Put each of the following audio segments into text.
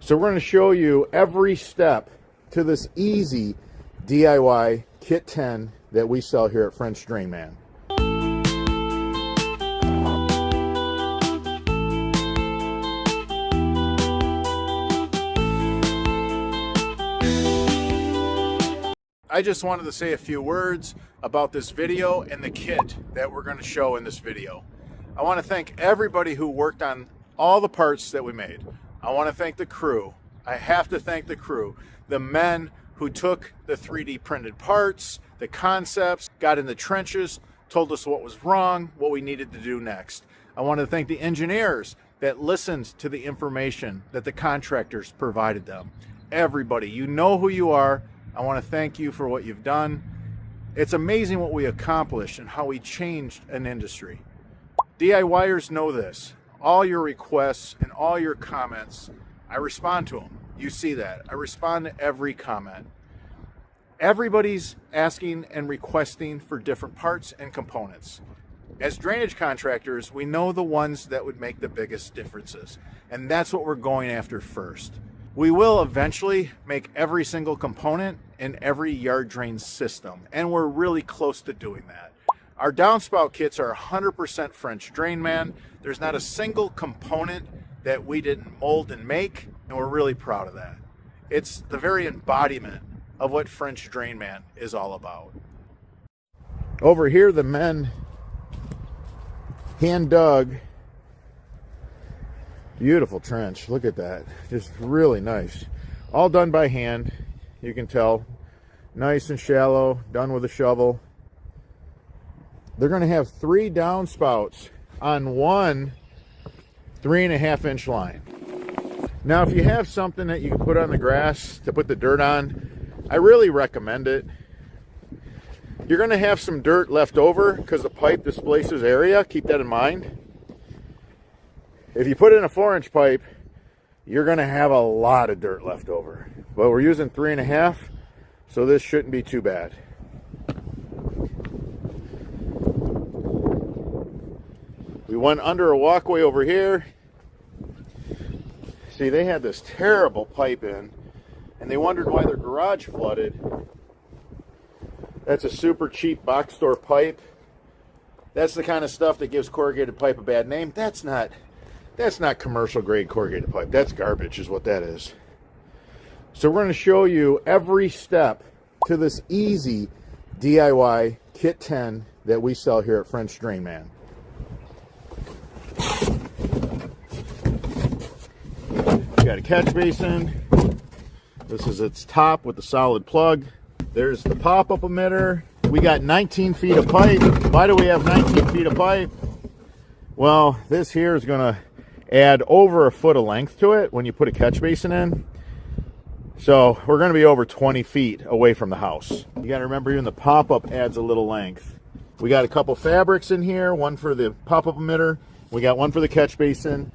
So we're going to show you every step to this easy DIY Kit 10 that we sell here at French Drain Man. I just wanted to say a few words about this video and the kit that we're going to show in this video. I want to thank everybody who worked on all the parts that we made. I want to thank the crew. I have to thank the crew. The men who took the 3D printed parts, the concepts, got in the trenches, told us what was wrong, what we needed to do next. I want to thank the engineers that listened to the information that the contractors provided them. Everybody, you know who you are. I want to thank you for what you've done. It's amazing what we accomplished and how we changed an industry. DIYers know this. All your requests and all your comments, I respond to them. You see that. I respond to every comment. Everybody's asking and requesting for different parts and components. As drainage contractors, we know the ones that would make the biggest differences, and that's what we're going after first. We will eventually make every single component in every yard drain system, and we're really close to doing that. Our downspout kits are 100% French Drain Man. There's not a single component that we didn't mold and make, and we're really proud of that. It's the very embodiment of what French Drain Man is all about. Over here, the men hand dug. Beautiful trench. Look at that. Just really nice. All done by hand. You can tell. Nice and shallow. Done with a shovel. They're going to have 3 downspouts on one 3.5-inch line. Now, if you have something that you can put on the grass to put the dirt on, I really recommend it. You're going to have some dirt left over because the pipe displaces area. Keep that in mind. If you put in a 4-inch pipe, you're going to have a lot of dirt left over. But we're using 3.5, so this shouldn't be too bad. We went under a walkway over here. See, they had this terrible pipe in, and they wondered why their garage flooded. That's a super cheap box store pipe. That's the kind of stuff that gives corrugated pipe a bad name. That's not commercial grade corrugated pipe. That's garbage is what that is. So we're going to show you every step to this easy DIY Kit 10 that we sell here at French Drain Man. We got a catch basin. This is its top with the solid plug. There's the pop-up emitter. We got 19 feet of pipe. Why do we have 19 feet of pipe? Well, this here is going to add over 1 foot of length to it when you put a catch basin in. So we're going to be over 20 feet away from the house. You got to remember, even the pop-up adds a little length. We got a couple fabrics in here, one for the pop-up emitter. We got one for the catch basin.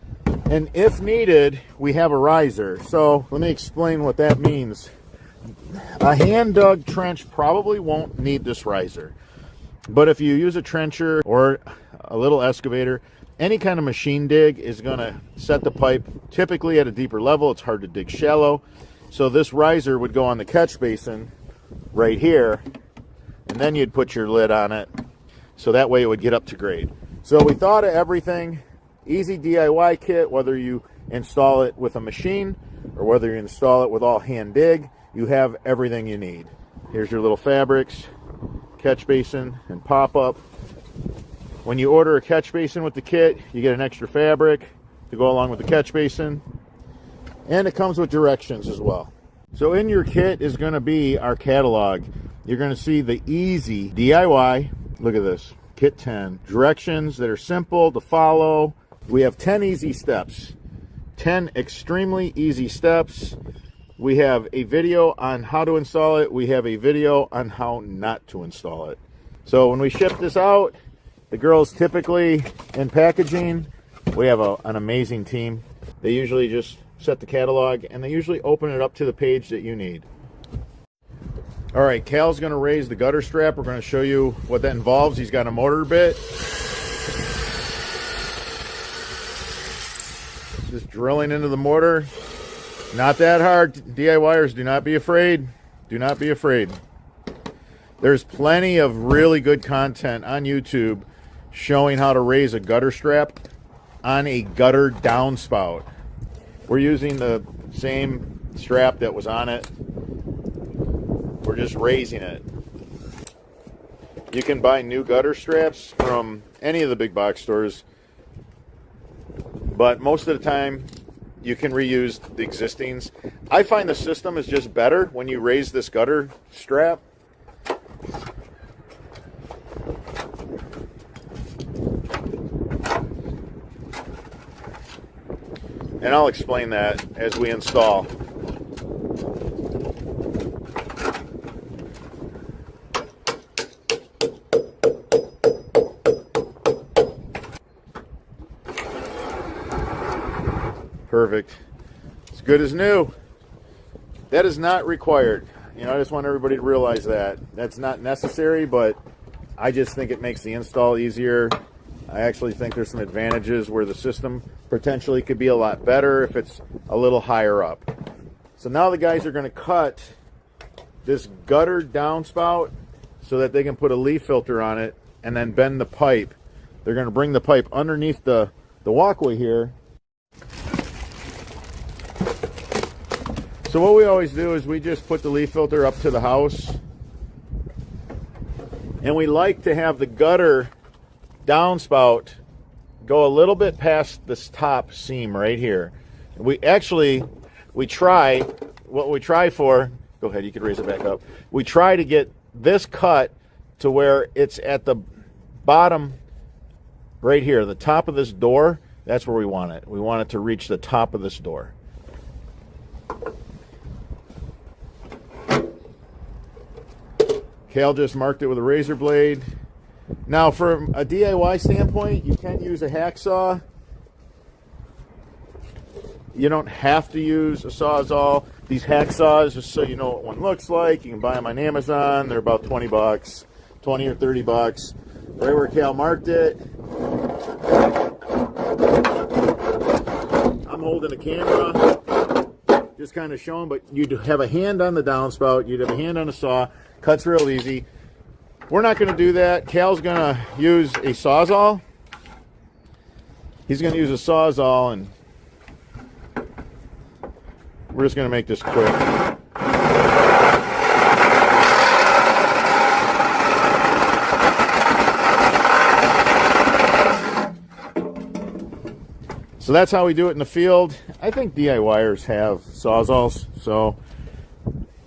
And if needed, we have a riser. So let me explain what that means. A hand-dug trench probably won't need this riser. But if you use a trencher or a little excavator, any kind of machine dig is going to set the pipe typically at a deeper level. It's hard to dig shallow. So this riser would go on the catch basin right here, and then you'd put your lid on it. So that way it would get up to grade. So we thought of everything. Easy DIY kit, whether you install it with a machine or whether you install it with all hand dig, you have everything you need. Here's your little fabrics, catch basin, and pop-up. When you order a catch basin with the kit, you get an extra fabric to go along with the catch basin. And it comes with directions as well. So in your kit is going to be our catalog. You're going to see the easy DIY, look at this, Kit 10. Directions that are simple to follow. We have 10 easy steps, 10 extremely easy steps. We have a video on how to install it. We have a video on how not to install it. So when we ship this out, the girls typically in packaging, we have an amazing team. They usually just set the catalog and they usually open it up to the page that you need. All right, Cal's going to raise the gutter strap. We're going to show you what that involves. He's got a motor bit. Just drilling into the mortar. Not that hard. DIYers, do not be afraid. Do not be afraid. There's plenty of really good content on YouTube showing how to raise a gutter strap on a gutter downspout. We're using the same strap that was on it. We're just raising it. You can buy new gutter straps from any of the big box stores, but most of the time you can reuse the existings. I find the system is just better when you raise this gutter strap. And I'll explain that as we install. Perfect. As good as new. That is not required. You know, I just want everybody to realize that. That's not necessary, but I just think it makes the install easier. I actually think there's some advantages where the system potentially could be a lot better if it's a little higher up. So now the guys are going to cut this gutter downspout so that they can put a leaf filter on it and then bend the pipe. They're going to bring the pipe underneath the walkway here. So what we always do is we just put the leaf filter up to the house, and we like to have the gutter downspout go a little bit past this top seam right here. We try for, go ahead, you can raise it back up. We try to get this cut to where it's at the bottom right here, the top of this door. That's where we want it. We want it to reach the top of this door. Cal just marked it with a razor blade. Now, from a DIY standpoint, you can use a hacksaw. You don't have to use a Sawzall. These hacksaws, just so you know what one looks like, you can buy them on Amazon. They're about 20 bucks, 20 or 30 bucks. Right where Cal marked it. I'm holding the camera, just kind of showing, but you'd have a hand on the downspout, you'd have a hand on the saw. Cuts real easy. We're not going to do that. Cal's going to use a Sawzall. He's going to use a Sawzall, and we're just going to make this quick. So that's how we do it in the field. I think DIYers have Sawzalls, so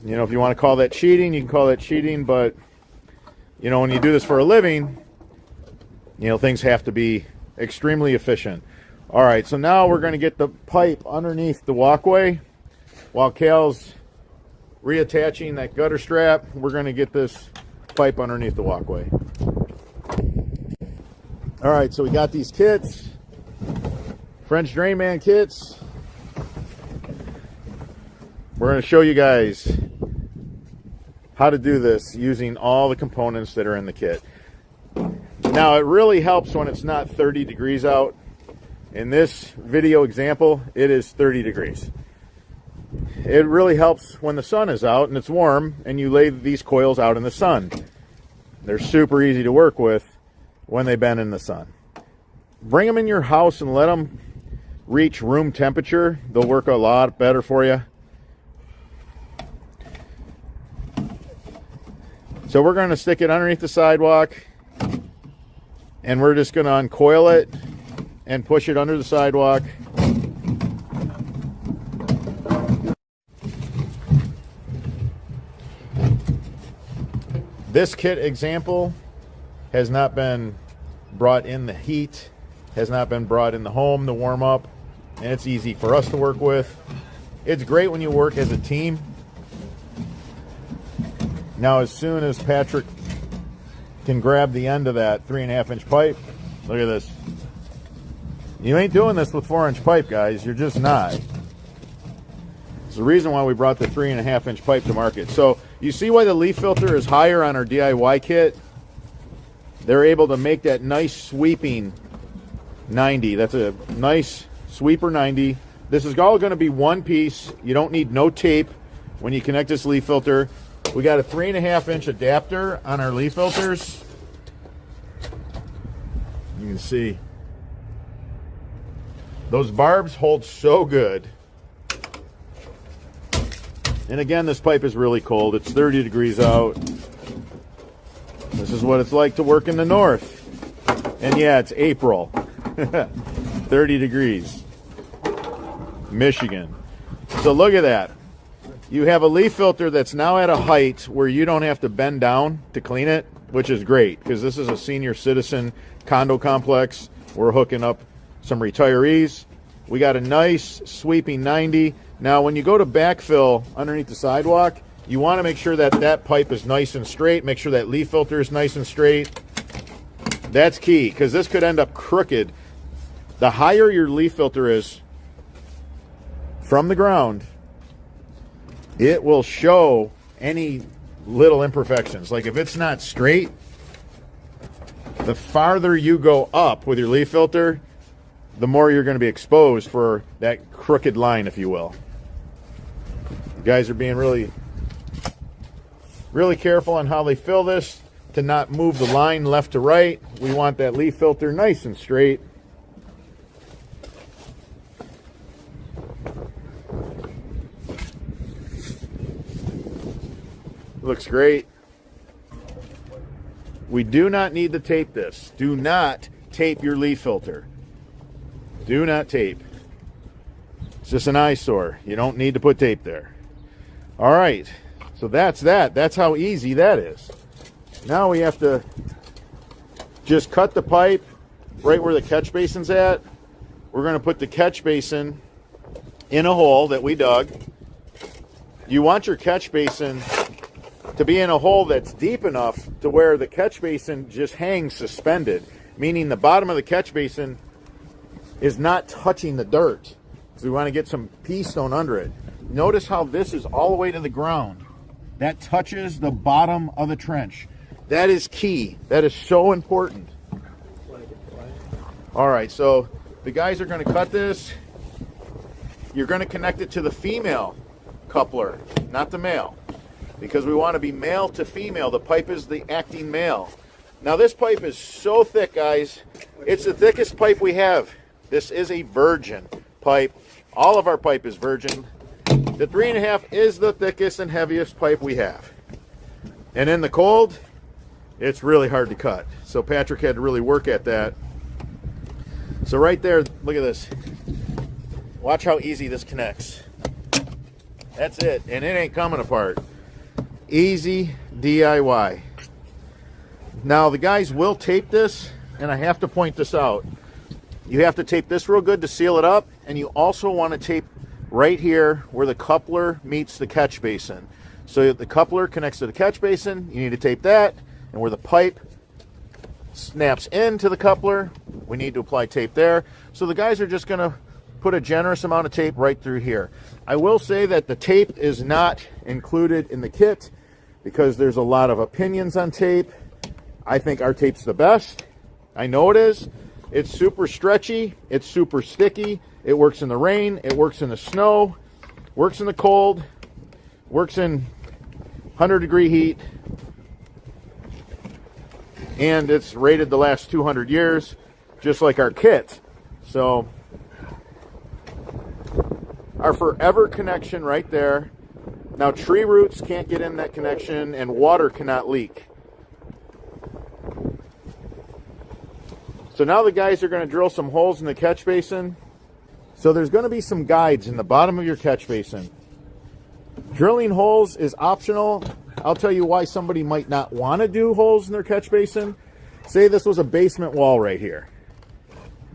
you know, if you want to call that cheating, you can call that cheating, but, you know, when you do this for a living, you know, things have to be extremely efficient. All right, so now we're going to get the pipe underneath the walkway. While Cal's reattaching that gutter strap, we're going to get this pipe underneath the walkway. All right, so we got these kits, French Drain Man kits. We're going to show you guys how to do this using all the components that are in the kit. Now, it really helps when it's not 30 degrees out. In this video example, it is 30 degrees. It really helps when the sun is out and it's warm and you lay these coils out in the sun. They're super easy to work with when they bend in the sun. Bring them in your house and let them reach room temperature. They'll work a lot better for you. So we're going to stick it underneath the sidewalk, and we're just going to uncoil it and push it under the sidewalk. This kit example has not been brought in the heat, has not been brought in the home to warm up, and it's easy for us to work with. It's great when you work as a team. Now, as soon as Patrick can grab the end of that 3.5-inch pipe, look at this. You ain't doing this with 4-inch pipe, guys. You're just not. It's the reason why we brought the 3.5-inch pipe to market. So you see why the leaf filter is higher on our DIY kit? They're able to make that nice sweeping 90. That's a nice sweeper 90 This is all going to be one piece. You don't need no tape when you connect this leaf filter. We got a 3.5-inch adapter on our leaf filters. You can see those barbs hold so good. And again, this pipe is really cold. It's 30 degrees out. This is what it's like to work in the north. And yeah, it's April. 30 degrees. Michigan. So look at that. You have a leaf filter that's now at a height where you don't have to bend down to clean it, which is great because this is a senior citizen condo complex. We're hooking up some retirees. We got a nice sweeping 90. Now, when you go to backfill underneath the sidewalk, you want to make sure that that pipe is nice and straight. Make sure that leaf filter is nice and straight. That's key because this could end up crooked. The higher your leaf filter is from the ground, it will show any little imperfections. Like if it's not straight, the farther you go up with your leaf filter, the more you're going to be exposed for that crooked line, if you will. You guys are being really careful on how they fill this to not move the line left to right. We want that leaf filter nice and straight. Looks great. We do not need to tape this. Do not tape your leaf filter. Do not tape. It's just an eyesore. You don't need to put tape there. All right. So that's that. That's how easy that is. Now we have to just cut the pipe right where the catch basin's at. We're going to put the catch basin in a hole that we dug. You want your catch basin to be in a hole that's deep enough to where the catch basin just hangs suspended, meaning the bottom of the catch basin is not touching the dirt. So we want to get some pea stone under it. Notice how this is all the way to the ground. That touches the bottom of the trench. That is key. That is so important. All right, so the guys are going to cut this. You're going to connect it to the female coupler, not the male, because we want to be male to female. The pipe is the acting male. Now this pipe is so thick, guys. It's the thickest pipe we have. This is a virgin pipe. All of our pipe is virgin. The 3.5 is the thickest and heaviest pipe we have. And in the cold, it's really hard to cut. So Patrick had to really work at that. So right there, look at this. Watch how easy this connects. That's it, and it ain't coming apart. Easy DIY. Now the guys will tape this, and I have to point this out. You have to tape this real good to seal it up, and you also want to tape right here where the coupler meets the catch basin. So the coupler connects to the catch basin, you need to tape that, and where the pipe snaps into the coupler, we need to apply tape there. So the guys are just going to put a generous amount of tape right through here. I will say that the tape is not included in the kit because there's a lot of opinions on tape. I think our tape's the best. I know it is. It's super stretchy. It's super sticky. It works in the rain. It works in the snow. Works in the cold. Works in 100-degree heat. And it's rated the last 200 years, just like our kit. So our forever connection right there. Now tree roots can't get in that connection and water cannot leak. So now the guys are going to drill some holes in the catch basin. So there's going to be some guides in the bottom of your catch basin. Drilling holes is optional. I'll tell you why somebody might not want to do holes in their catch basin. Say this was a basement wall right here.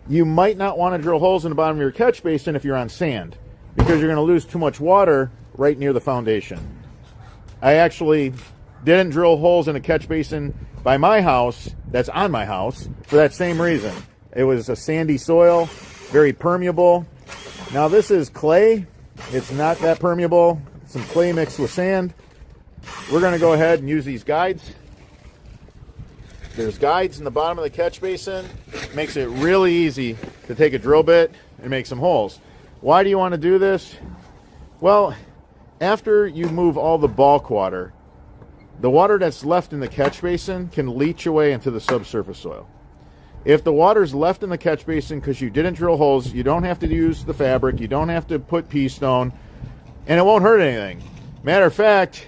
You might not want to drill holes in the bottom of your catch basin if you're on sand, because you're going to lose too much water right near the foundation. I actually didn't drill holes in a catch basin by my house, that's on my house, for that same reason. It was a sandy soil, very permeable. Now this is clay. It's not that permeable. Some clay mixed with sand. We're going to go ahead and use these guides. There's guides in the bottom of the catch basin. Makes it really easy to take a drill bit and make some holes. Why do you want to do this? Well, after you move all the bulk water, the water that's left in the catch basin can leach away into the subsurface soil. If the water's left in the catch basin because you didn't drill holes, you don't have to use the fabric, you don't have to put pea stone, and it won't hurt anything. Matter of fact,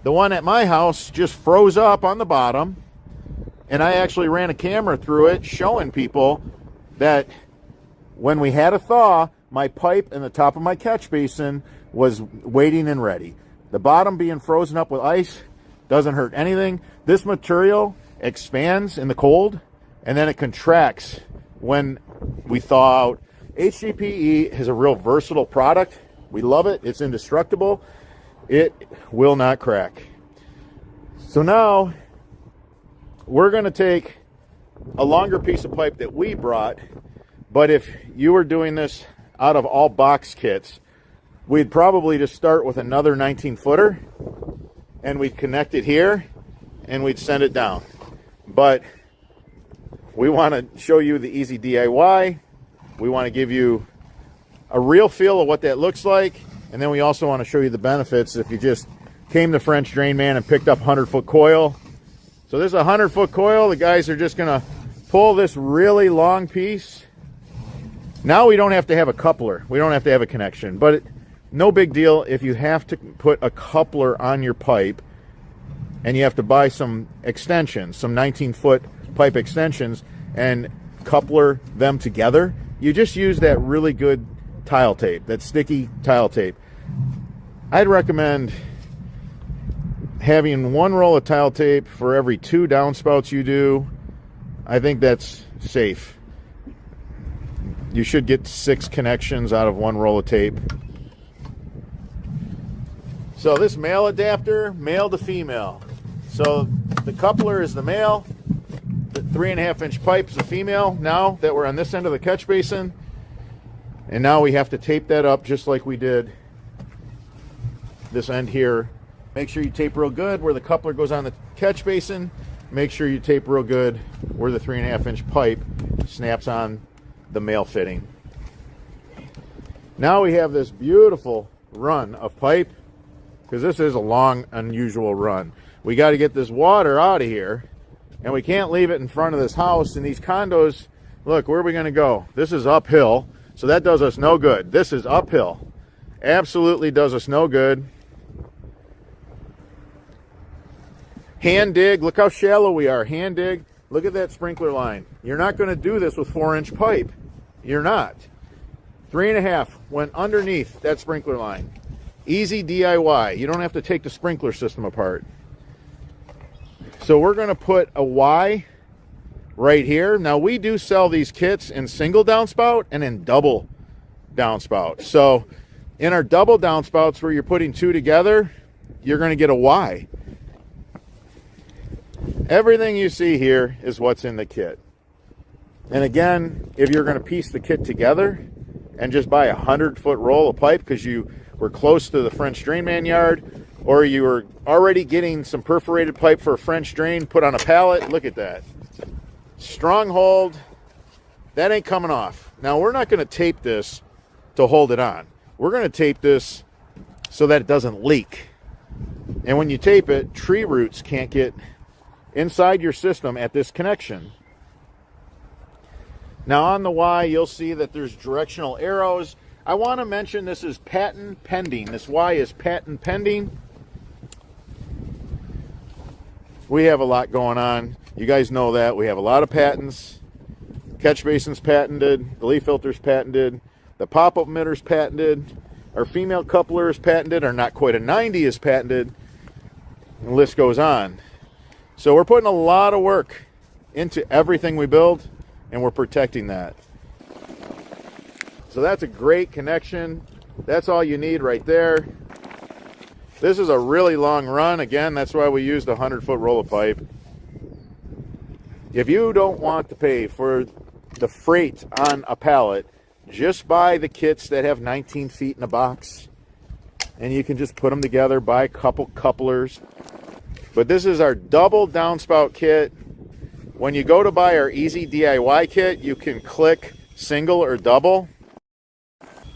the one at my house just froze up on the bottom, and I actually ran a camera through it showing people that when we had a thaw, my pipe in the top of my catch basin was waiting and ready. The bottom being frozen up with ice doesn't hurt anything. This material expands in the cold, and then it contracts when we thaw out. HDPE is a real versatile product. We love it. It's indestructible. It will not crack. So now we're going to take a longer piece of pipe that we brought, but if you were doing this out of all box kits, we'd probably just start with another 19-footer, and we'd connect it here, and we'd send it down. But we want to show you the easy DIY. We want to give you a real feel of what that looks like, and then we also want to show you the benefits if you just came to French Drain Man and picked up 100-foot coil. So this is a 100-foot coil. The guys are just going to pull this really long piece. Now we don't have to have a coupler. We don't have to have a connection, but no big deal if you have to put a coupler on your pipe and you have to buy some extensions, some 19-foot pipe extensions, and coupler them together. You just use that really good tile tape, that sticky tile tape. I'd recommend having one roll of tile tape for every 2 downspouts you do. I think that's safe. You should get 6 connections out of one roll of tape. So this male adapter, male to female. So the coupler is the male, the 3.5-inch pipe is the female. Now that we're on this end of the catch basin, and now we have to tape that up just like we did this end here. Make sure you tape real good where the coupler goes on the catch basin. Make sure you tape real good where the 3.5-inch pipe snaps on the male fitting. Now we have this beautiful run of pipe, because this is a long, unusual run. We got to get this water out of here, and we can't leave it in front of this house. And these condos, look, where are we going to go? This is uphill, so that does us no good. This is uphill. Absolutely does us no good. Hand dig, look how shallow we are. Hand dig, look at that sprinkler line. You're not going to do this with 4-inch pipe. You're not. 3.5 went underneath that sprinkler line. Easy DIY. You don't have to take the sprinkler system apart. So we're going to put a Y right here. Now we do sell these kits in single downspout and in double downspout. So in our double downspouts where you're putting 2 together, you're going to get a Y. Everything you see here is what's in the kit. And again, if you're going to piece the kit together and just buy a 100-foot roll of pipe because you were close to the French Drain Man yard, or you were already getting some perforated pipe for a French drain put on a pallet, look at that. Strong hold. That ain't coming off. Now, we're not going to tape this to hold it on. We're going to tape this so that it doesn't leak. And when you tape it, tree roots can't get inside your system at this connection. Now on the Y, you'll see that there's directional arrows. I want to mention this is patent pending. This Y is patent pending. We have a lot going on. You guys know that. We have a lot of patents. Catch basin's patented. The leaf filter's patented. The pop-up emitter's patented. Our female coupler is patented. Our not quite a 90 is patented. And the list goes on. So we're putting a lot of work into everything we build, and we're protecting that. So that's a great connection. That's all you need right there. This is a really long run. Again, that's why we used a 100-foot roll of pipe. If you don't want to pay for the freight on a pallet, just buy the kits that have 19 feet in a box, and you can just put them together, buy a couple couplers. But this is our double downspout kit. When you go to buy our easy DIY kit, you can click single or double.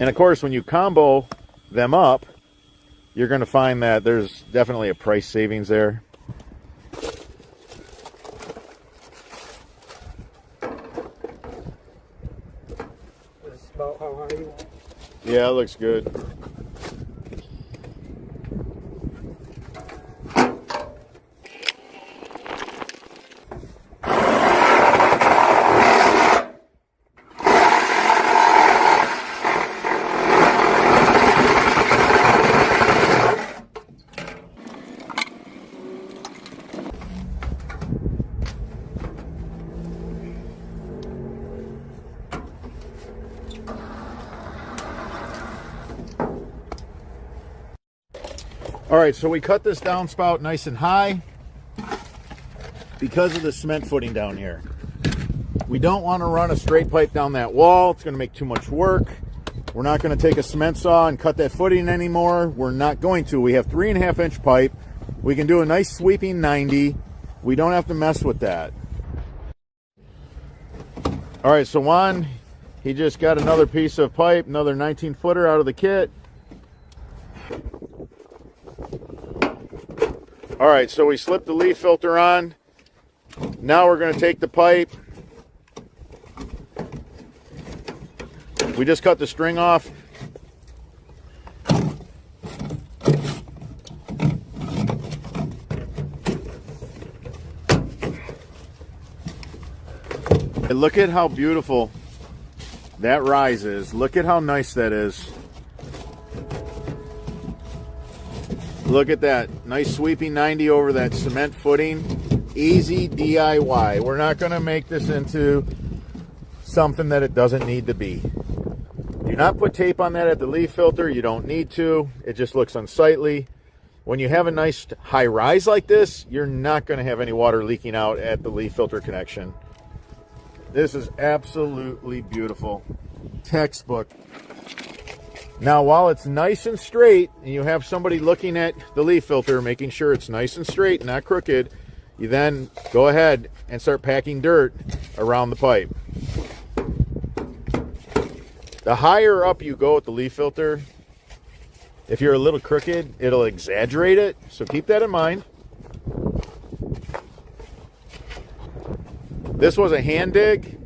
And of course, when you combo them up, you're going to find that there's definitely a price savings there. That's about how high you want. Yeah, it looks good. All right, so we cut this downspout nice and high because of the cement footing down here. We don't want to run a straight pipe down that wall. It's going to make too much work. We're not going to take a cement saw and cut that footing anymore. We're not going to. We have 3.5 inch pipe. We can do a nice sweeping 90. We don't have to mess with that. All right, so Juan, he just got another piece of pipe, another 19 footer out of the kit. All right, so we slipped the leaf filter on. Now we're going to take the pipe. We just cut the string off. And look at how beautiful that rise is. Look at how nice that is. Look at that. Nice sweeping 90 over that cement footing. Easy DIY. We're not going to make this into something that it doesn't need to be. Do not put tape on that at the leaf filter. You don't need to. It just looks unsightly. When you have a nice high rise like this, you're not going to have any water leaking out at the leaf filter connection. This is absolutely beautiful. Textbook. Now, while it's nice and straight, and you have somebody looking at the leaf filter, making sure it's nice and straight, not crooked, you then go ahead and start packing dirt around the pipe. The higher up you go with the leaf filter, if you're a little crooked, it'll exaggerate it, so keep that in mind. This was a hand dig,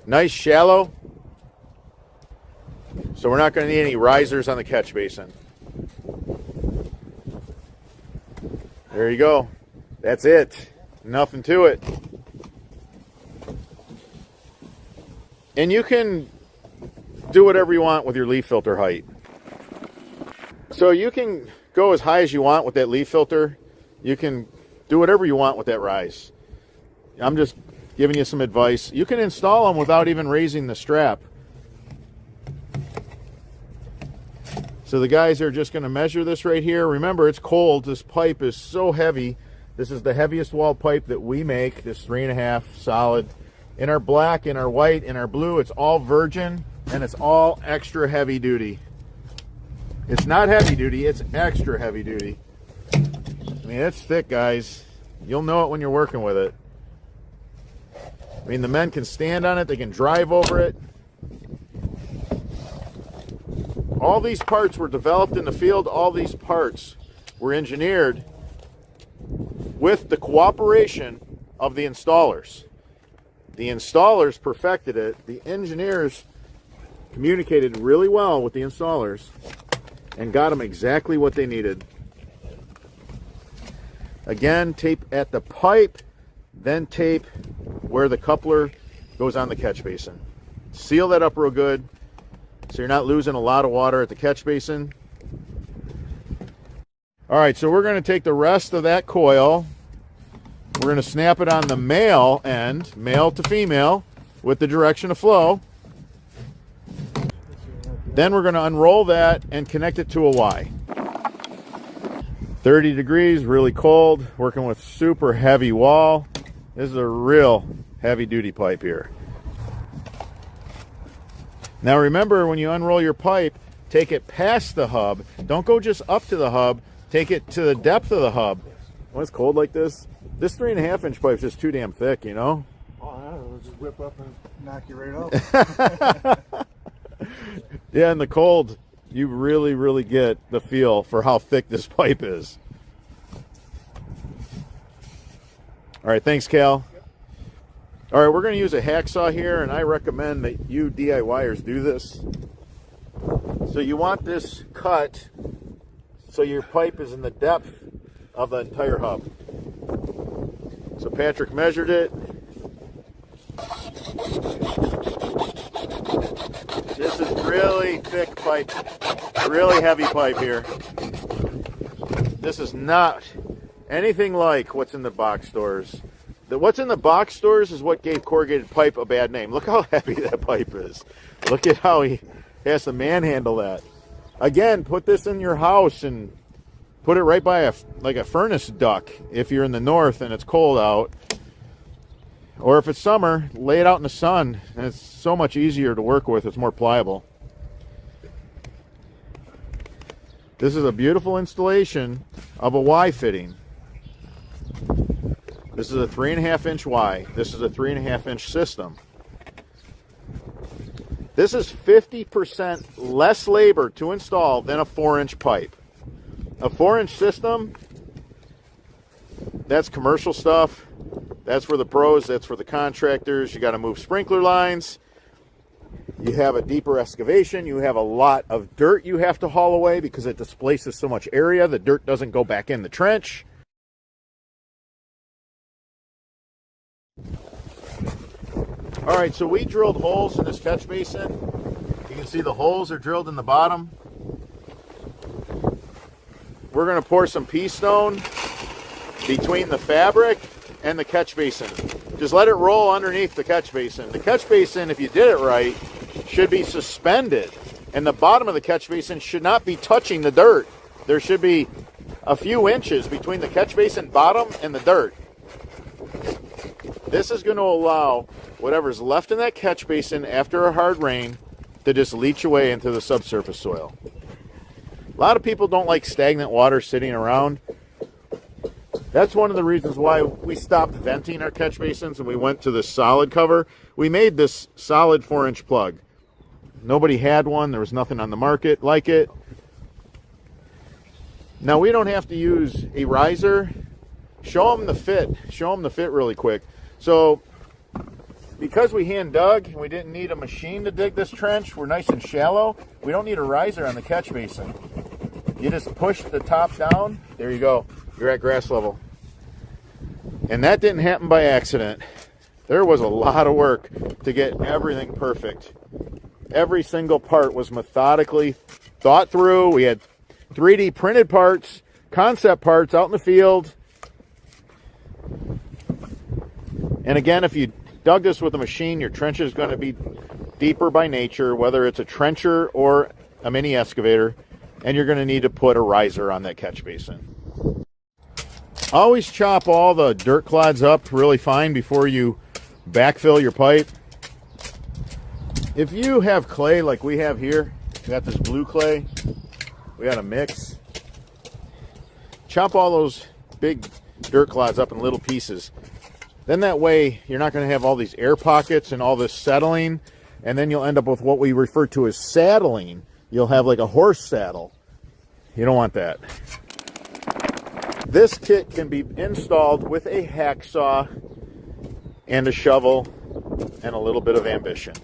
nice shallow. So we're not going to need any risers on the catch basin. There you go. That's it. Nothing to it. And you can do whatever you want with your leaf filter height. So you can go as high as you want with that leaf filter. You can do whatever you want with that rise. I'm just giving you some advice. You can install them without even raising the strap. So the guys are just going to measure this right here. Remember, it's cold. This pipe is so heavy. This is the heaviest wall pipe that we make, this 3.5 solid. In our black, in our white, in our blue, it's all virgin, and it's all extra heavy duty. It's not heavy duty, it's extra heavy duty. I mean, it's thick, guys. You'll know it when you're working with it. I mean, the men can stand on it, they can drive over it. All these parts were developed in the field. All these parts were engineered with the cooperation of the installers. The installers perfected it. The engineers communicated really well with the installers and got them exactly what they needed. Again, tape at the pipe, then tape where the coupler goes on the catch basin. Seal that up real good, so you're not losing a lot of water at the catch basin. All right, so we're going to take the rest of that coil. We're going to snap it on the male end, male to female, with the direction of flow. Then we're going to unroll that and connect it to a Y. 30 degrees, really cold, working with super heavy wall. This is a real heavy duty pipe here. Now remember, when you unroll your pipe, take it past the hub. Don't go just up to the hub. Take it to the depth of the hub. When it's cold like this 3.5 inch pipe is just too damn thick, you know? Oh, I don't know, it'll just whip up and knock you right out. Yeah, in the cold, you really, really get the feel for how thick this pipe is. All right, thanks, Cal. All right, we're going to use a hacksaw here, and I recommend that you DIYers do this. So you want this cut so your pipe is in the depth of the entire hub. So Patrick measured it. This is really thick pipe, really heavy pipe here. This is not anything like what's in the box stores. What's in the box stores is what gave corrugated pipe a bad name. Look how heavy that pipe is. Look at how he has to manhandle that. Again, put this in your house and put it right by a furnace duct if you're in the north and it's cold out. Or if it's summer, lay it out in the sun, and it's so much easier to work with. It's more pliable. This is a beautiful installation of a Y fitting. This is a 3.5 inch Y. This is a 3.5 inch system. This is 50% less labor to install than a 4-inch pipe. A 4-inch system, that's commercial stuff. That's for the pros, that's for the contractors. You got to move sprinkler lines. You have a deeper excavation. You have a lot of dirt you have to haul away because it displaces so much area. The dirt doesn't go back in the trench. All right, so we drilled holes in this catch basin. You can see the holes are drilled in the bottom. We're going to pour some pea stone between the fabric and the catch basin. Just let it roll underneath the catch basin. The catch basin, if you did it right, should be suspended. And the bottom of the catch basin should not be touching the dirt. There should be a few inches between the catch basin bottom and the dirt. This is going to allow whatever's left in that catch basin after a hard rain to just leach away into the subsurface soil. A lot of people don't like stagnant water sitting around. That's one of the reasons why we stopped venting our catch basins and we went to this solid cover. We made this solid 4-inch plug. Nobody had one. There was nothing on the market like it. Now we don't have to use a riser. Show them the fit. Show them the fit really quick. So because we hand dug and we didn't need a machine to dig this trench, we're nice and shallow. We don't need a riser on the catch basin. You just push the top down. There you go. You're at grass level. And that didn't happen by accident. There was a lot of work to get everything perfect. Every single part was methodically thought through. We had 3D printed parts, concept parts out in the field. And again, if you dug this with a machine, your trench is going to be deeper by nature, whether it's a trencher or a mini excavator, and you're going to need to put a riser on that catch basin. Always chop all the dirt clods up really fine before you backfill your pipe. If you have clay like we have here, we got this blue clay, we got a mix. Chop all those big dirt clods up in little pieces. Then that way you're not going to have all these air pockets and all this settling, and then you'll end up with what we refer to as saddling. You'll have like a horse saddle. You don't want that. This kit can be installed with a hacksaw and a shovel and a little bit of ambition.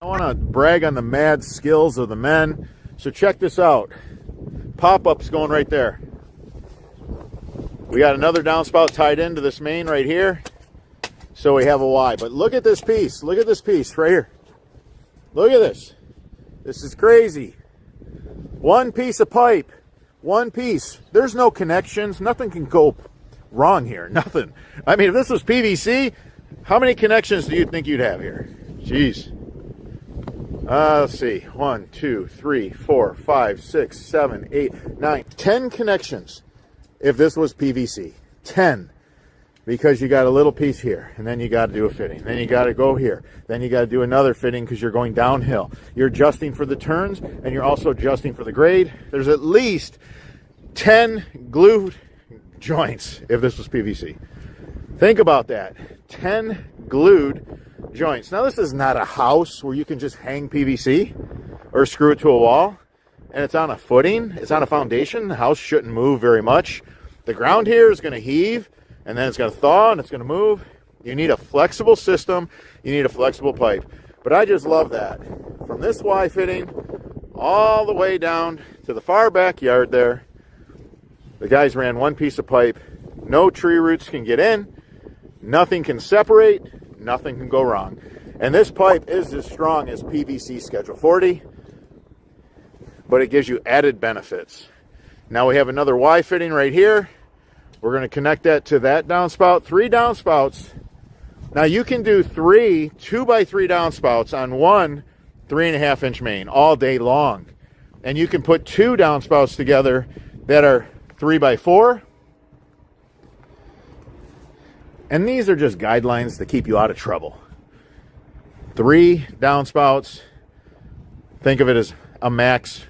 I want to brag on the mad skills of the men, so check this out. Pop-up's going right there. We got another downspout tied into this main right here, so we have a Y. But look at this piece. Look at this piece right here. Look at this. This is crazy. One piece of pipe. One piece. There's no connections. Nothing can go wrong here. Nothing. I mean, if this was PVC, how many connections do you think you'd have here? Jeez. Let's see. 1, 2, 3, 4, 5, 6, 7, 8, 9, 10 connections. If this was PVC, 10. because you got a little piece here, and then you got to do a fitting. Then you got to go here. Then you got to do another fitting because you're going downhill. You're adjusting for the turns, and you're also adjusting for the grade. There's at least 10 glued joints if this was PVC. Think about that. 10 glued joints. Now, this is not a house where you can just hang PVC or screw it to a wall, and it's on a footing. It's on a foundation. The house shouldn't move very much. The ground here is going to heave, and then it's going to thaw, and it's going to move. You need a flexible system. You need a flexible pipe. But I just love that. From this Y fitting all the way down to the far backyard there, the guys ran one piece of pipe. No tree roots can get in. Nothing can separate. Nothing can go wrong. And this pipe is as strong as PVC Schedule 40, but it gives you added benefits. Now we have another Y fitting right here. We're going to connect that to that downspout. 3 downspouts. Now you can do 3 2x3 downspouts on one 3.5 inch main all day long. And you can put 2 downspouts together that are 3x4. And these are just guidelines to keep you out of trouble. 3 downspouts. Think of it as a max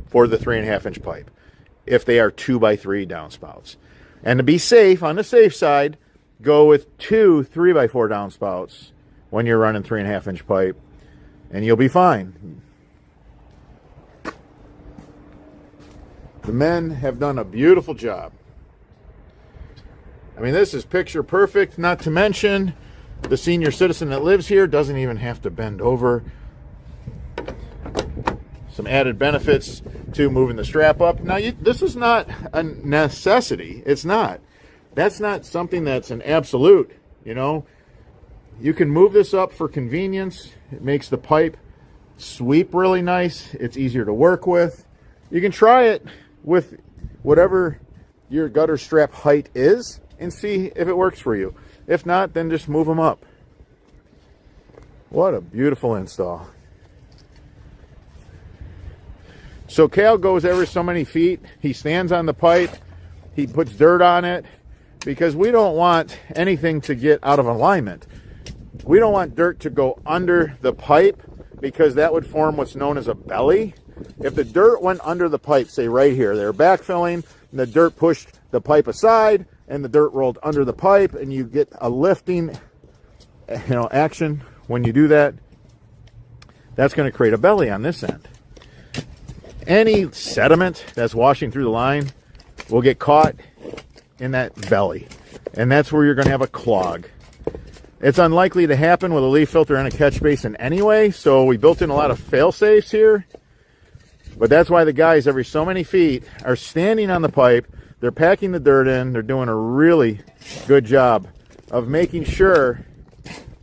for the 3.5 inch pipe if they are 2x3 downspouts. And to be safe, on the safe side, go with 2 3x4 downspouts when you're running 3.5 inch pipe, and you'll be fine. The men have done a beautiful job. I mean, this is picture perfect, not to mention the senior citizen that lives here doesn't even have to bend over. Some added benefits to moving the strap up. Now, this is not a necessity. It's not. That's not something that's an absolute, you know. You can move this up for convenience. It makes the pipe sweep really nice. It's easier to work with. You can try it with whatever your gutter strap height is and see if it works for you. If not, then just move them up. What a beautiful install. So Cal goes every so many feet. He stands on the pipe. He puts dirt on it because we don't want anything to get out of alignment. We don't want dirt to go under the pipe because that would form what's known as a belly. If the dirt went under the pipe, say right here, they're backfilling, and the dirt pushed the pipe aside, and the dirt rolled under the pipe, and you get a lifting, action when you do that, that's going to create a belly on this end. Any sediment that's washing through the line will get caught in that belly, and that's where you're going to have a clog. It's unlikely to happen with a leaf filter and a catch basin anyway, so we built in a lot of fail-safes here. But that's why the guys every so many feet are standing on the pipe. They're packing the dirt in. They're doing a really good job of making sure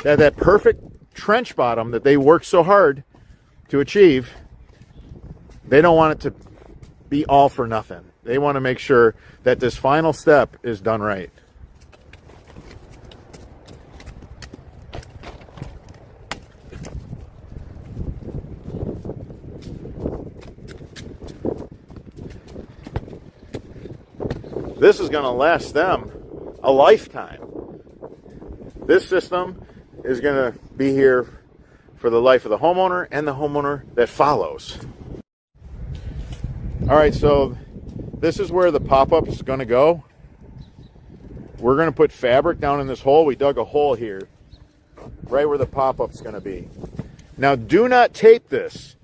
that that perfect trench bottom that they work so hard to achieve, they don't want it to be all for nothing. They want to make sure that this final step is done right. This is going to last them a lifetime. This system is going to be here for the life of the homeowner and the homeowner that follows. All right, so this is where the pop-up is going to go. We're going to put fabric down in this hole. We dug a hole here, right where the pop-up is going to be. Now, do not tape this.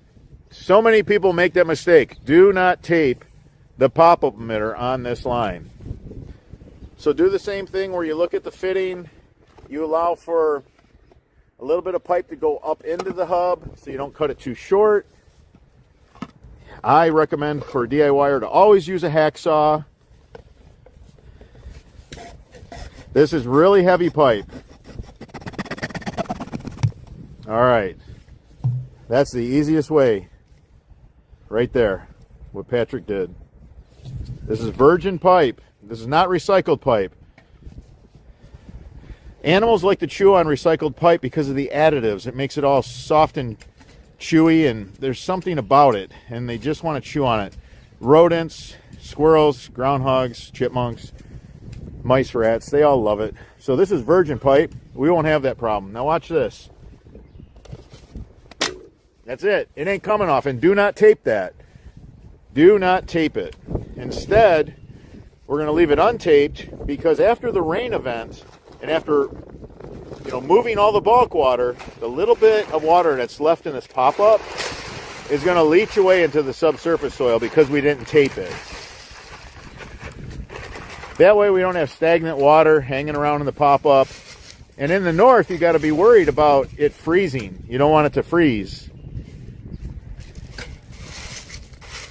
So many people make that mistake. Do not tape the pop-up emitter on this line. So do the same thing where you look at the fitting. You allow for a little bit of pipe to go up into the hub so you don't cut it too short. I recommend for a DIYer to always use a hacksaw. This is really heavy pipe. All right. That's the easiest way. Right there. What Patrick did. This is virgin pipe. This is not recycled pipe. Animals like to chew on recycled pipe because of the additives. It makes it all soft and chewy, and there's something about it, and they just want to chew on it. Rodents, squirrels, groundhogs, chipmunks, mice, rats, they all love it. So this is virgin pipe. We won't have that problem. Now watch this. That's it. It ain't coming off. And do not tape that. Do not tape it. Instead, we're going to leave it untaped, because after the rain event and after, you know, moving all the bulk water, the little bit of water that's left in this pop-up is going to leach away into the subsurface soil because we didn't tape it. That way we don't have stagnant water hanging around in the pop-up. And in the north, you got to be worried about it freezing. You don't want it to freeze.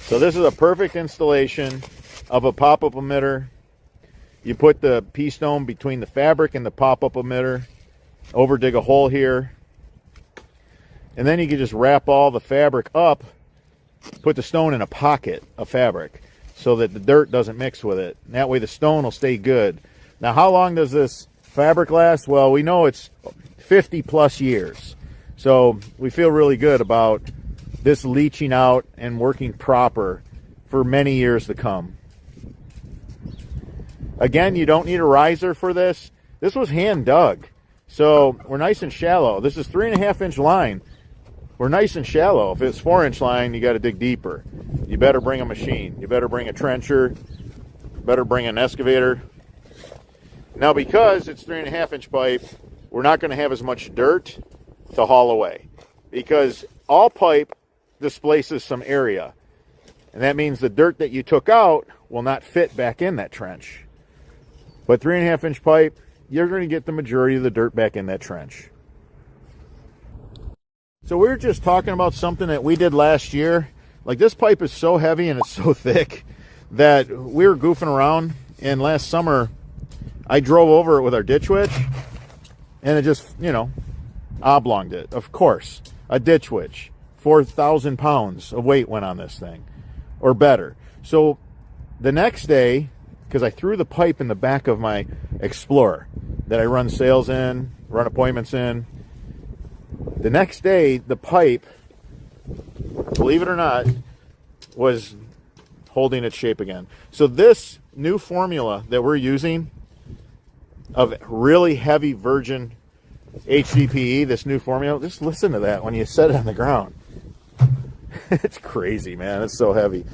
So this is a perfect installation of a pop-up emitter. You put the P-stone between the fabric and the pop-up emitter. Over dig a hole here. And then you can just wrap all the fabric up. Put the stone in a pocket of fabric so that the dirt doesn't mix with it. And that way the stone will stay good. Now, how long does this fabric last? Well, we know it's 50 plus years. So we feel really good about this leaching out and working proper for many years to come. Again, you don't need a riser for this. This was hand dug. So we're nice and shallow. This is 3.5 inch line. We're nice and shallow. If it's 4-inch line, you got to dig deeper. You better bring a machine. You better bring a trencher. Better bring an excavator. Now, because it's 3.5 inch pipe, we're not going to have as much dirt to haul away, because all pipe displaces some area, and that means the dirt that you took out will not fit back in that trench. But 3.5 inch pipe, you're going to get the majority of the dirt back in that trench. So we were just talking about something that we did last year. Like, this pipe is so heavy and it's so thick that we were goofing around, and last summer I drove over it with our ditch witch, and it just, you know, oblonged it. Of course, a ditch witch. 4,000 pounds of weight went on this thing, or better. So the next day, because I threw the pipe in the back of my Explorer that I run sales in, run appointments in, the next day the pipe, believe it or not, was holding its shape again. So this new formula that we're using of really heavy virgin HDPE, this new formula, just listen to that when you set it on the ground. It's crazy, man. It's so heavy.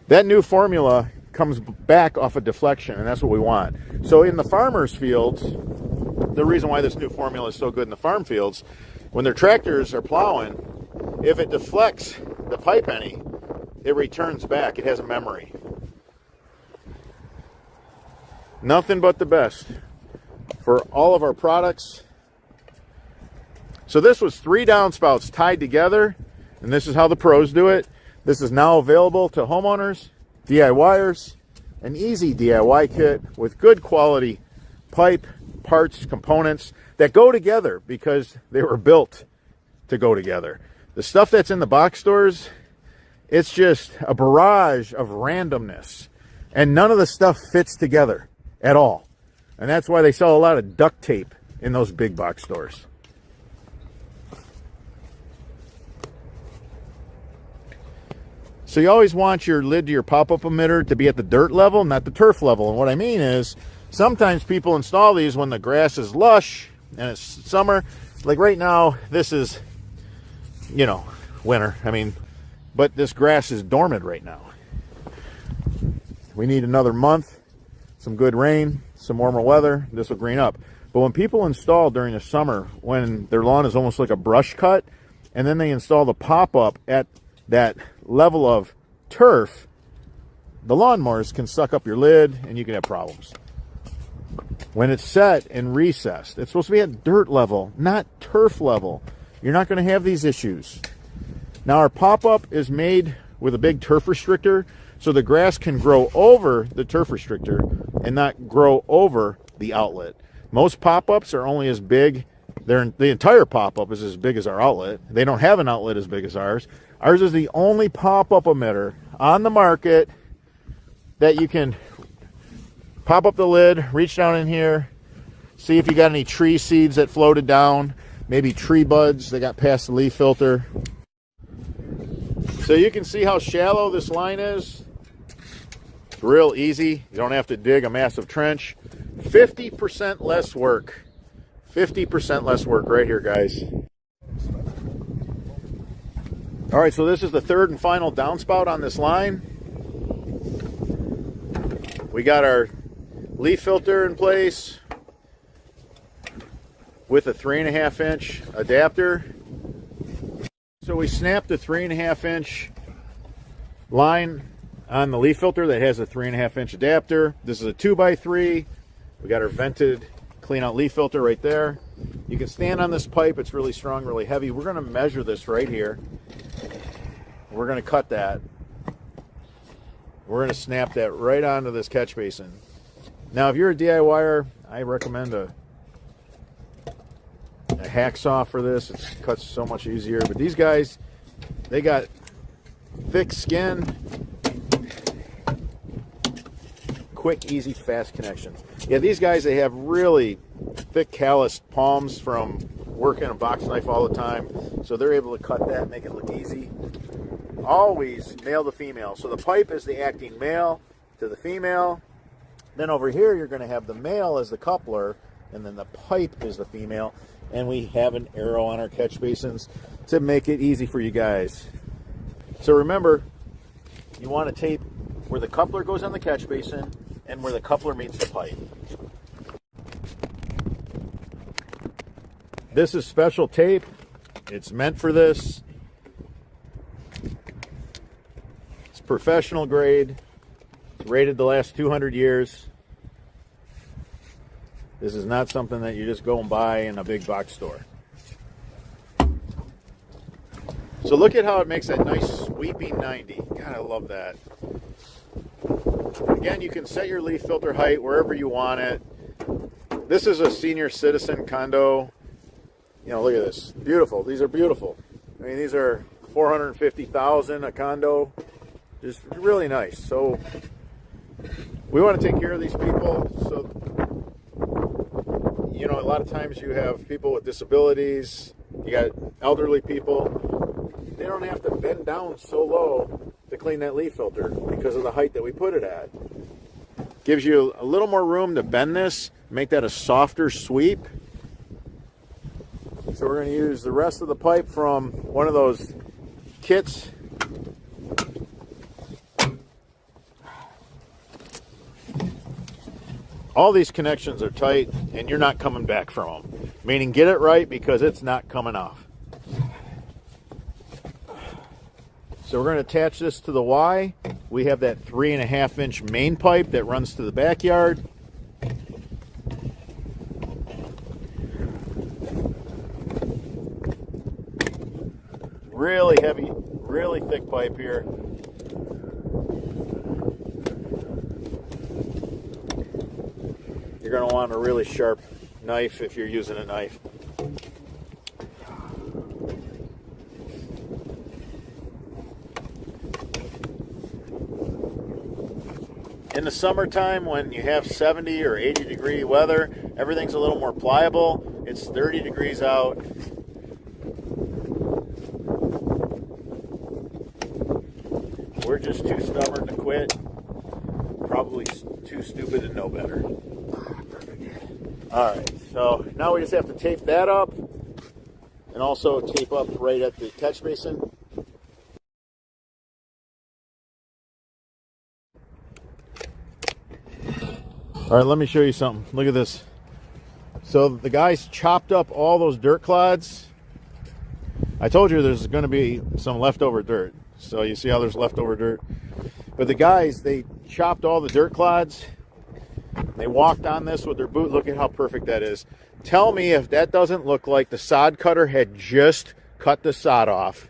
That new formula comes back off a deflection, and that's what we want. So in the farmers' fields, the reason why this new formula is so good in the farm fields, when their tractors are plowing, if it deflects the pipe any, it returns back. It has a memory. Nothing but the best for all of our products. So this was 3 downspouts tied together, and this is how the pros do it. This is now available to homeowners, DIYers, an easy DIY kit with good quality pipe, parts, components that go together because they were built to go together. The stuff that's in the box stores, it's just a barrage of randomness, and none of the stuff fits together at all. And that's why they sell a lot of duct tape in those big box stores. So you always want your lid to your pop-up emitter to be at the dirt level, not the turf level. And what I mean is, sometimes people install these when the grass is lush and it's summer. Like right now, this is, you know, winter. I mean, but this grass is dormant right now. We need another month, some good rain, some warmer weather. This will green up. But when people install during the summer, when their lawn is almost like a brush cut, and then they install the pop-up at that level of turf, the lawnmowers can suck up your lid and you can have problems. When it's set and recessed, it's supposed to be at dirt level, not turf level. You're not going to have these issues. Now, our pop-up is made with a big turf restrictor, so the grass can grow over the turf restrictor and not grow over the outlet. Most pop-ups are only as big, the entire pop-up is as big as our outlet. They don't have an outlet as big as ours. Ours is the only pop-up emitter on the market that you can pop up the lid, reach down in here, see if you got any tree seeds that floated down, maybe tree buds that got past the leaf filter. So you can see how shallow this line is. It's real easy. You don't have to dig a massive trench. 50% less work. 50% less work right here, guys. All right, so this is the third and final downspout on this line. We got our leaf filter in place with a 3.5 inch adapter. So we snapped a 3.5 inch line on the leaf filter that has a 3.5 inch adapter. This is a 2x3. We got our vented clean out leaf filter right there. You can stand on this pipe. It's really strong, really heavy. We're going to measure this right here. We're going to cut that. We're going to snap that right onto this catch basin. Now, if you're a DIYer, I recommend a hacksaw for this. It cuts so much easier. But these guys, they got thick skin, quick, easy, fast connections. Yeah, these guys, they have really thick, calloused palms from working a box knife all the time. So they're able to cut that, make it look easy. Always male to female. So the pipe is the acting male to the female. Then over here, you're going to have the male as the coupler, and then the pipe is the female. And we have an arrow on our catch basins to make it easy for you guys. So remember, you want to tape where the coupler goes on the catch basin and where the coupler meets the pipe. This is special tape. It's meant for this. It's professional grade. It's rated the last 200 years. This is not something that you just go and buy in a big box store. So look at how it makes that nice sweeping 90. God, I love that. Again, you can set your leaf filter height wherever you want it. This is a senior citizen condo. You know, look at this. Beautiful. These are beautiful. I mean, these are $450,000 a condo. Just really nice. So we want to take care of these people. So, you know, a lot of times you have people with disabilities. You got elderly people. They don't have to bend down so low to clean that leaf filter because of the height that we put it at. Gives you a little more room to bend this, make that a softer sweep. So we're going to use the rest of the pipe from one of those kits. All these connections are tight and you're not coming back from them. Meaning get it right because it's not coming off. So we're going to attach this to the Y. We have that 3.5 inch main pipe that runs to the backyard. Really heavy, really thick pipe here. You're going to want a really sharp knife if you're using a knife. In the summertime, when you have 70 or 80 degree weather, everything's a little more pliable. It's 30 degrees out. We're just too stubborn to quit. Probably too stupid to know better. All right, so now we just have to tape that up and also tape up right at the catch basin. All right, let me show you something. Look at this. So the guys chopped up all those dirt clods. I told you there's going to be some leftover dirt. So you see how there's leftover dirt? But the guys, they chopped all the dirt clods. They walked on this with their boot. Look at how perfect that is. Tell me if that doesn't look like the sod cutter had just cut the sod off.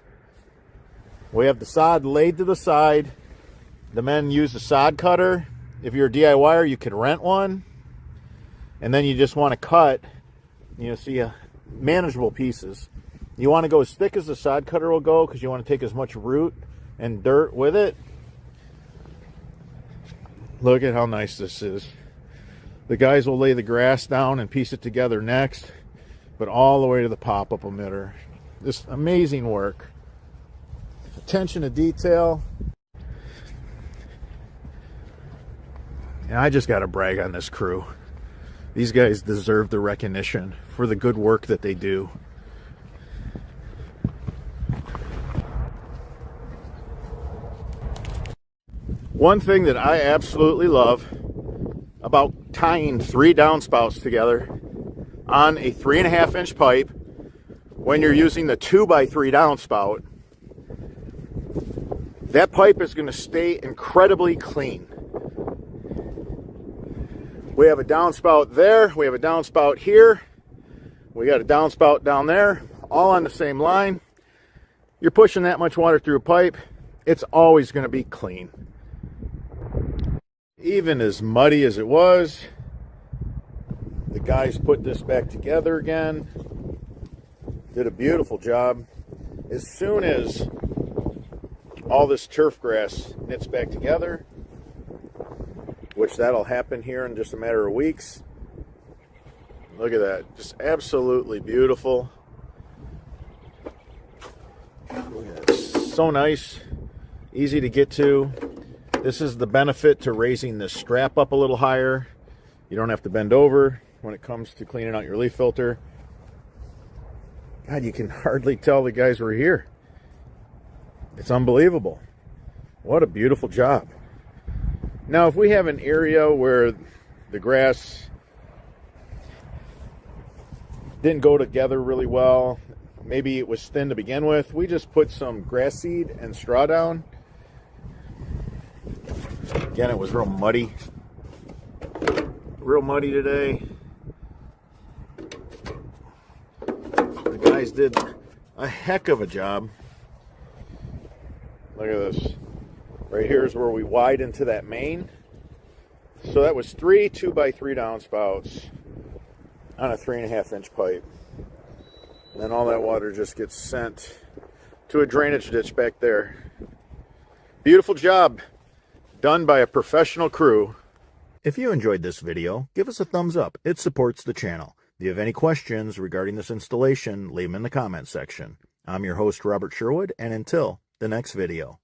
We have the sod laid to the side. The men use the sod cutter. If you're a DIYer, you could rent one. And then you just want to cut, you know, see manageable pieces. You want to go as thick as the sod cutter will go because you want to take as much root and dirt with it. Look at how nice this is. The guys will lay the grass down and piece it together next, but all the way to the pop-up emitter. This amazing work. Attention to detail. And I just got to brag on this crew. These guys deserve the recognition for the good work that they do. One thing that I absolutely love about tying 3 downspouts together on a 3.5 inch pipe when you're using the 2x3 downspout, that pipe is going to stay incredibly clean. We have a downspout there, we have a downspout here, we got a downspout down there, all on the same line. You're pushing that much water through a pipe, it's always going to be clean. Even as muddy as it was, the guys put this back together again, did a beautiful job. As soon as all this turf grass knits back together, which that'll happen here in just a matter of weeks. Look at that, just absolutely beautiful. It's so nice, easy to get to. This is the benefit to raising this strap up a little higher. You don't have to bend over when it comes to cleaning out your leaf filter. God, you can hardly tell the guys were here. It's unbelievable. What a beautiful job. Now, if we have an area where the grass didn't go together really well, maybe it was thin to begin with, we just put some grass seed and straw down. Again, it was real muddy today. The guys did a heck of a job. Look at this. Right here is where we wide into that main. So that was 3 2x3 downspouts on a 3.5 inch pipe. And then all that water just gets sent to a drainage ditch back there. Beautiful job done by a professional crew. If you enjoyed this video, give us a thumbs up. It supports the channel. If you have any questions regarding this installation, leave them in the comment section. I'm your host, Robert Sherwood, and until the next video.